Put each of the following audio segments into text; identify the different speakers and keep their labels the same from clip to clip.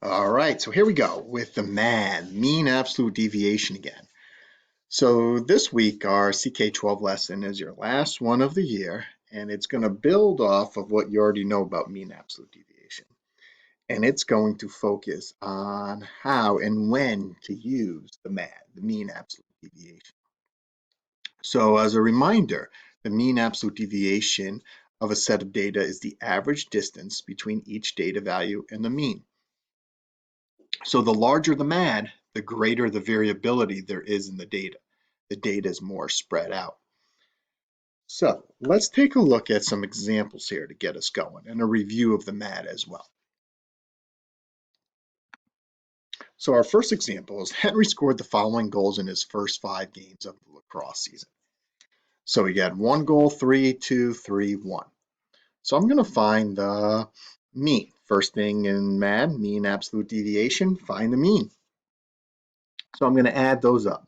Speaker 1: All right, so here we go with the MAD, mean absolute deviation again. So this week, our CK-12 lesson is your last one of the year, and it's going to build off of what you already know about mean absolute deviation. And it's going to focus on how and when to use the MAD, the mean absolute deviation. So as a reminder, the mean absolute deviation of a set of data is the average distance between each data value and the mean. So the larger the MAD, the greater the variability there is in the data. The data is more spread out. So let's take a look at some examples here to get us going and a review of the MAD as well. So our first example is Henry scored the following goals in his first 5 games of the lacrosse season. So he got 1 goal, 3, 2, 3, 1. So I'm going to find the mean. First thing in MAD, mean absolute deviation, find the mean. So I'm going to add those up.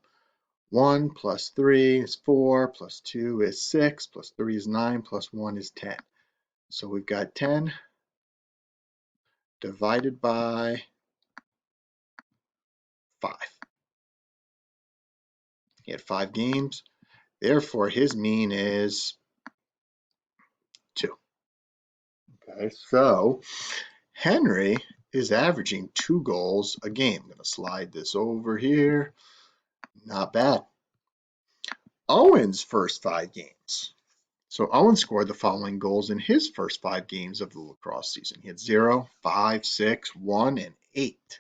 Speaker 1: 1 plus 3 is 4, plus 2 is 6, plus 3 is 9, plus 1 is 10. So we've got 10 divided by 5. He had 5 games, therefore his mean is 2. Okay, so Henry is averaging 2 goals a game. I'm going to slide this over here. Not bad. Owen's first 5 games. So Owen scored the following goals in his first 5 games of the lacrosse season. He had 0, 5, 6, 1, and 8.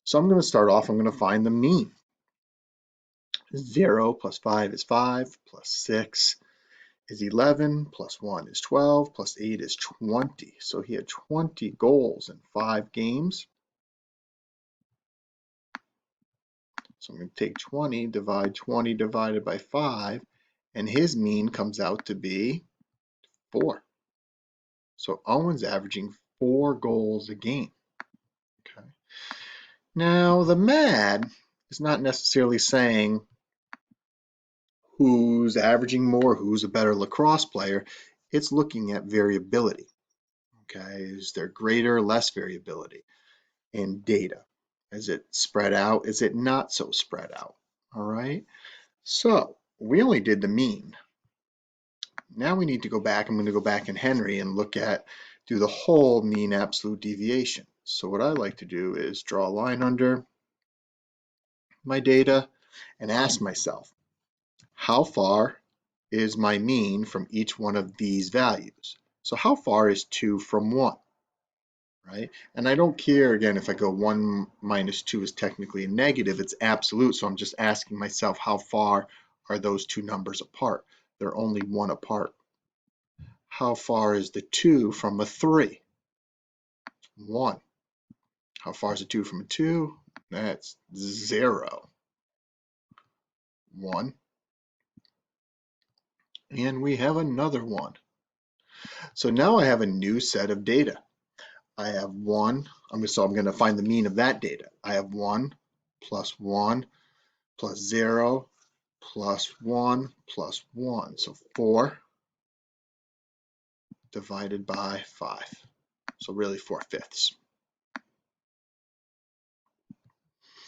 Speaker 1: So I'm going to start off, I'm going to find the mean. 0 plus 5 is 5, plus 6 is 11, plus 1 is 12, plus 8 is 20. So he had 20 goals in 5 games. So I'm going to take 20 divided by 5, and his mean comes out to be 4. So Owen's averaging 4 goals a game. Okay. Now the MAD is not necessarily saying who's averaging more, who's a better lacrosse player. It's looking at variability. Okay, is there greater or less variability in data? Is it spread out? Is it not so spread out? All right, so we only did the mean. Now we need to go back. I'm going to go back in Henry and do the whole mean absolute deviation. So what I like to do is draw a line under my data and ask myself, how far is my mean from each one of these values? So how far is 2 from 1? Right? And I don't care, again, if I go 1 minus 2 is technically a negative, it's absolute. So I'm just asking myself, how far are those 2 numbers apart? They're only 1 apart. How far is the 2 from a 3? 1. How far is a 2 from a 2? That's 0. 1. And we have another 1. So now I have a new set of data. I have 1, so I'm going to find the mean of that data. I have 1 plus 0 plus 1 plus 1. So 4 divided by 5. So really 4/5.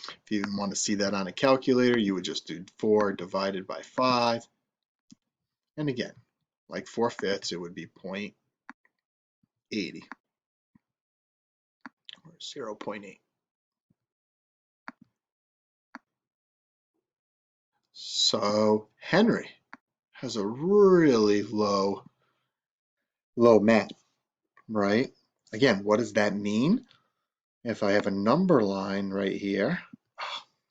Speaker 1: If you even want to see that on a calculator, you would just do 4 divided by 5. And again, like 4/5, it would be 0.80 or 0.8. So Henry has a really low MAD, right? Again, what does that mean? If I have a number line right here,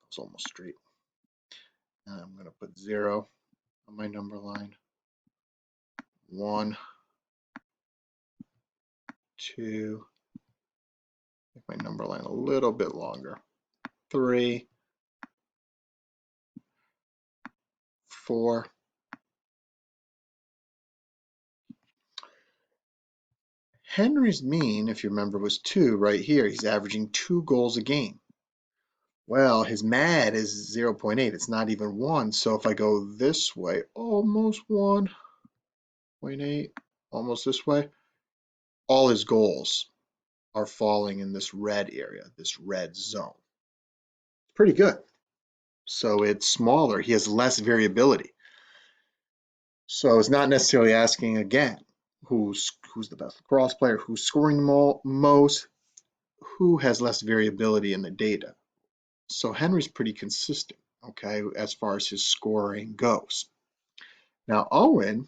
Speaker 1: it's almost straight. I'm going to put 0 on my number line. 1, 2, make my number line a little bit longer. 3, 4. Henry's mean, if you remember, was 2 right here. He's averaging 2 goals a game. Well, his MAD is 0.8. It's not even 1. So if I go this way, almost 1.8, almost this way, all his goals are falling in this red area, this red zone. Pretty good. So it's smaller. He has less variability. So it's not necessarily asking again, who's the best lacrosse player, who's scoring the most, who has less variability in the data. So Henry's pretty consistent, okay, as far as his scoring goes. Now Owen's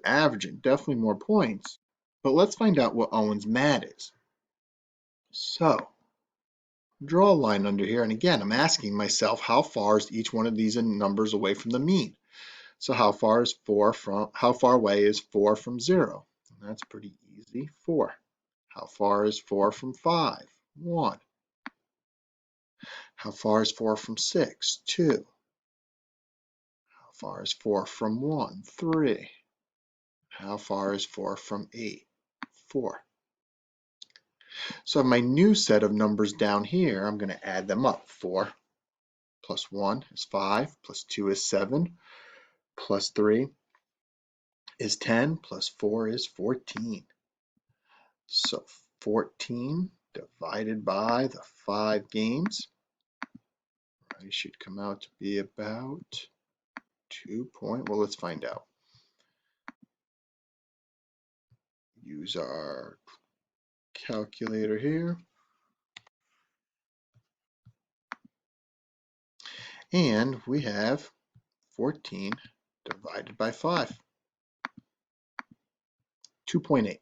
Speaker 1: averaging definitely more points, but let's find out what Owen's MAD is. So draw a line under here, and again, I'm asking myself, how far is each one of these numbers away from the mean? So how far away is 4 from 0? And that's pretty easy, 4. How far is 4 from 5? 1. How far is 4 from 6? 2. How far is 4 from 1? 3. How far is 4 from 8? 4. So my new set of numbers down here, I'm going to add them up. 4 plus 1 is 5, plus 2 is 7, plus 3 is 10, plus 4 is 14. So 14 divided by the 5 games, I should come out to be about 2 point. Well, let's find out. Use our calculator here. And we have 14 divided by 5. 2.8.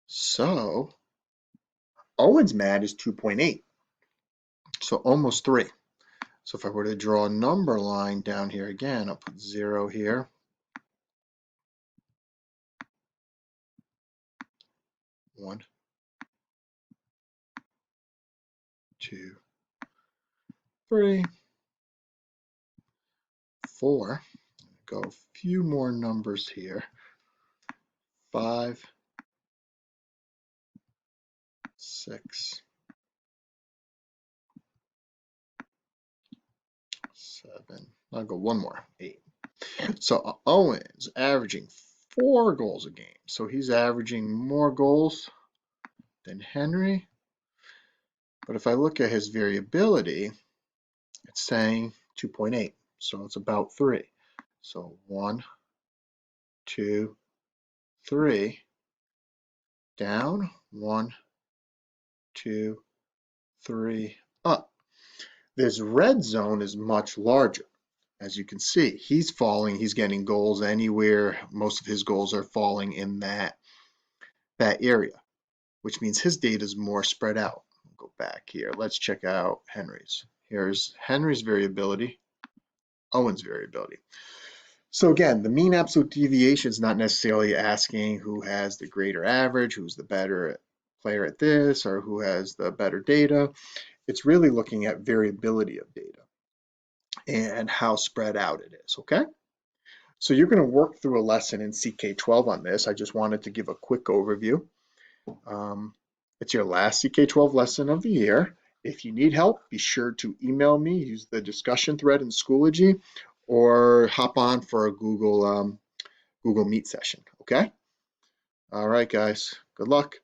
Speaker 1: So Owen's MAD is 2.8. So almost 3. So if I were to draw a number line down here again, I'll put 0 here. 1, 2, 3, 4. Go a few more numbers here. 5, 6, 7. I'll go one more, 8. So Owen's averaging 4 goals a game. So he's averaging more goals than Henry. But if I look at his variability, it's saying 2.8. So it's about 3. So 1, 2, 3. Down, 1, 2, 3, up. This red zone is much larger. As you can see, he's falling, he's getting goals anywhere. Most of his goals are falling in that area, which means his data is more spread out. Go back here. Let's check out Henry's. Here's Henry's variability, Owen's variability. So again, the mean absolute deviation is not necessarily asking who has the greater average, who's the better player at this, or who has the better data. It's really looking at variability of data and how spread out it is, okay? So you're going to work through a lesson in CK-12 on this. I just wanted to give a quick overview. It's your last CK-12 lesson of the year. If you need help, be sure to email me, use the discussion thread in Schoology, or hop on for a Google Meet session, okay? All right, guys, good luck.